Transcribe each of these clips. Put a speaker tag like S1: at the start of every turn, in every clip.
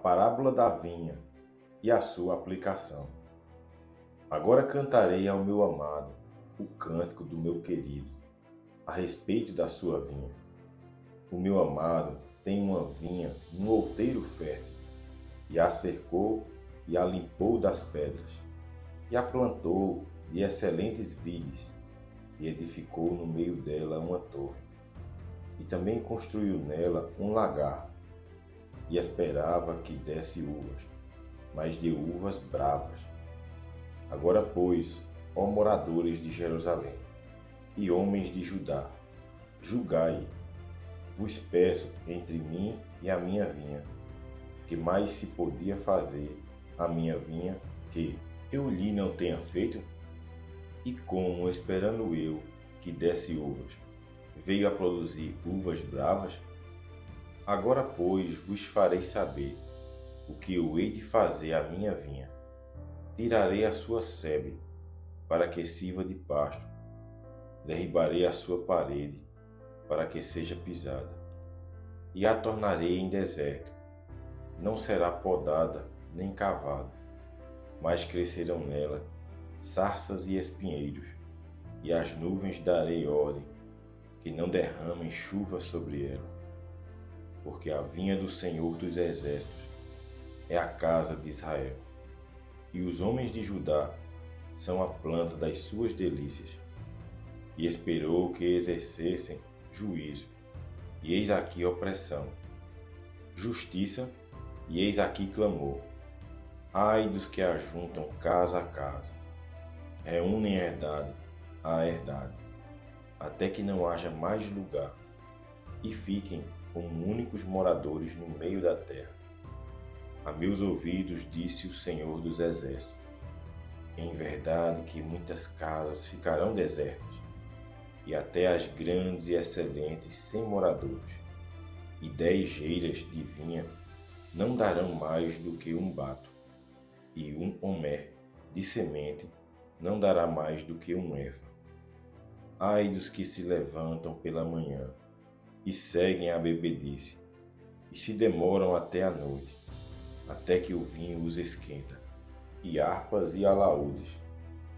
S1: parábola da vinha e a sua aplicação. Agora cantarei ao meu amado o cântico do meu querido, a respeito da sua vinha. O meu amado tem uma vinha num outeiro fértil, e a cercou e a limpou das pedras, e a plantou de excelentes vides, e edificou no meio dela uma torre, e também construiu nela um lagar, e esperava que desse uvas, mas deu uvas bravas. Agora, pois, ó moradores de Jerusalém, e homens de Judá, julgai, vos peço, entre mim e a minha vinha, que mais se podia fazer a minha vinha que eu lhe não tenha feito? E como, esperando eu que desse uvas, veio a produzir uvas bravas? Agora, pois, vos farei saber o que eu hei de fazer à minha vinha. Tirarei a sua sebe, para que sirva de pasto. Derribarei a sua parede, para que seja pisada. E a tornarei em deserto. Não será podada nem cavada, mas crescerão nela sarças e espinheiros, e às nuvens darei ordem, que não derramem chuva sobre ela. Porque a vinha do Senhor dos Exércitos é a casa de Israel, e os homens de Judá são a planta das suas delícias. E esperou que exercessem juízo, e eis aqui opressão, justiça, e eis aqui clamor. Ai dos que ajuntam casa a casa, reúnem herdade a herdade, até que não haja mais lugar, e fiquem como únicos moradores no meio da terra. A meus ouvidos disse o Senhor dos Exércitos: em verdade que muitas casas ficarão desertas, e até as grandes e excelentes sem moradores, e 10 geiras de vinha não darão mais do que um bato, e um homer de semente não dará mais do que um efa. Ai dos que se levantam pela manhã e seguem a bebedice, e se demoram até a noite, até que o vinho os esquenta, e harpas e alaúdes,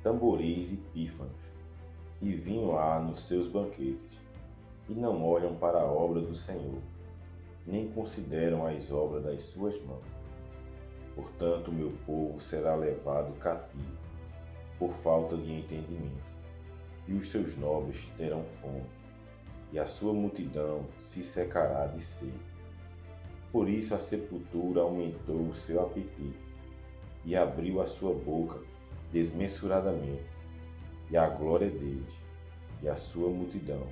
S1: tamboris e pífanos, e vinho há nos seus banquetes, e não olham para a obra do Senhor, nem consideram as obras das suas mãos. Portanto, meu povo será levado cativo, por falta de entendimento, e os seus nobres terão fome, e a sua multidão se secará de sede. Por isso a sepultura aumentou o seu apetite, e abriu a sua boca desmesuradamente, e a glória deles, e a sua multidão,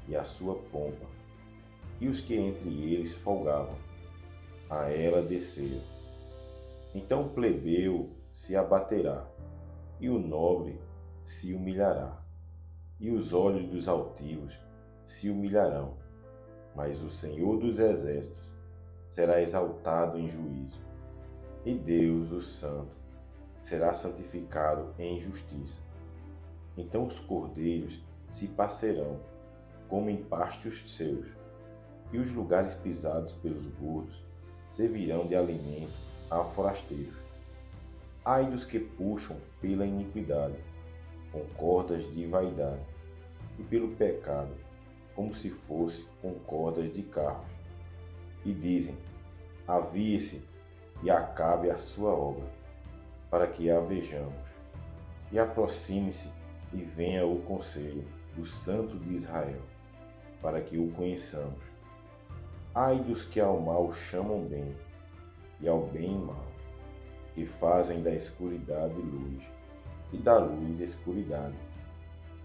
S1: e a sua pompa, e os que entre eles folgavam, a ela desceram. Então o plebeu se abaterá, e o nobre se humilhará, e os olhos dos altivos se humilharão, mas o Senhor dos Exércitos será exaltado em juízo, e Deus, o Santo, será santificado em justiça. Então os cordeiros se passearão como em pastos seus, e os lugares pisados pelos gordos servirão de alimento a forasteiros. Ai dos que puxam pela iniquidade, com cordas de vaidade, e pelo pecado, como se fosse com cordas de carros, e dizem: avie-se e acabe a sua obra, para que a vejamos, e aproxime-se e venha o conselho do Santo de Israel, para que o conheçamos. Ai dos que ao mal chamam bem, e ao bem mal, que fazem da escuridade luz, e da luz escuridade,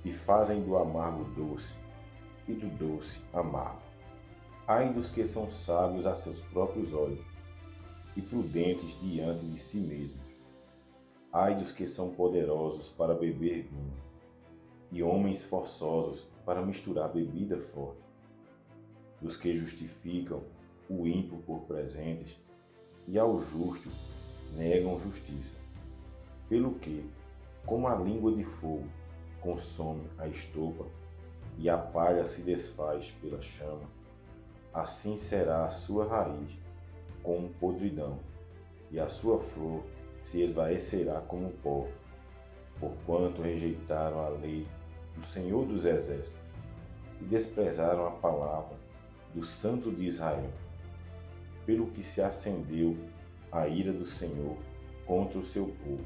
S1: e fazem do amargo doce, e do doce amargo. Ai dos que são sábios a seus próprios olhos, e prudentes diante de si mesmos. Ai dos que são poderosos para beber vinho, e homens forçosos para misturar bebida forte, dos que justificam o ímpio por presentes, e ao justo negam justiça. Pelo que, como a língua de fogo consome a estopa, e a palha se desfaz pela chama, assim será a sua raiz, como podridão, e a sua flor se esvaecerá como pó, porquanto rejeitaram a lei do Senhor dos Exércitos e desprezaram a palavra do Santo de Israel. Pelo que se acendeu a ira do Senhor contra o seu povo,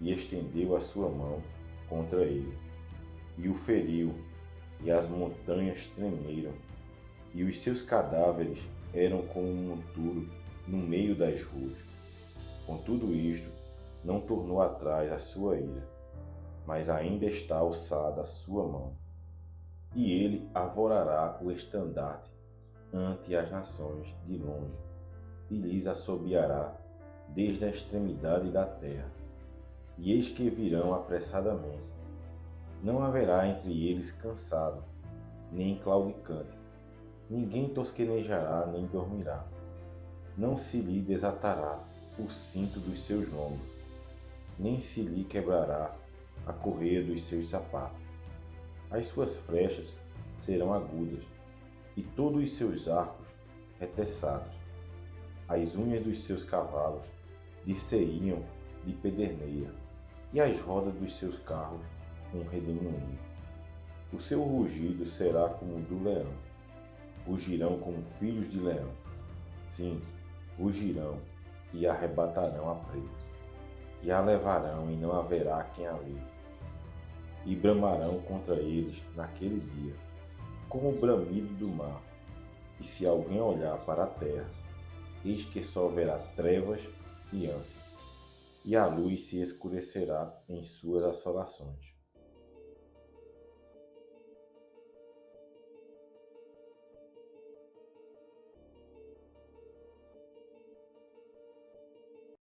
S1: e estendeu a sua mão contra ele, e o feriu, e as montanhas tremeram, e os seus cadáveres eram como um monturo no meio das ruas. Com tudo isto, não tornou atrás a sua ira, mas ainda está alçada a sua mão. E ele arvorará o estandarte ante as nações de longe, e lhes assobiará desde a extremidade da terra. E eis que virão apressadamente. Não haverá entre eles cansado, nem claudicante. Ninguém tosquenejará nem dormirá. Não se lhe desatará o cinto dos seus lombos, nem se lhe quebrará a correia dos seus sapatos. As suas flechas serão agudas, e todos os seus arcos retessados. As unhas dos seus cavalos dir-se-iam de pederneia, e as rodas dos seus carros um redemoinho. O seu rugido será como o do leão. Rugirão como filhos de leão. Sim, rugirão e arrebatarão a presa. E a levarão e não haverá quem a livre. E bramarão contra eles naquele dia, como o bramido do mar. E se alguém olhar para a terra, eis que só verá trevas e ânsia, e a luz se escurecerá em suas assolações.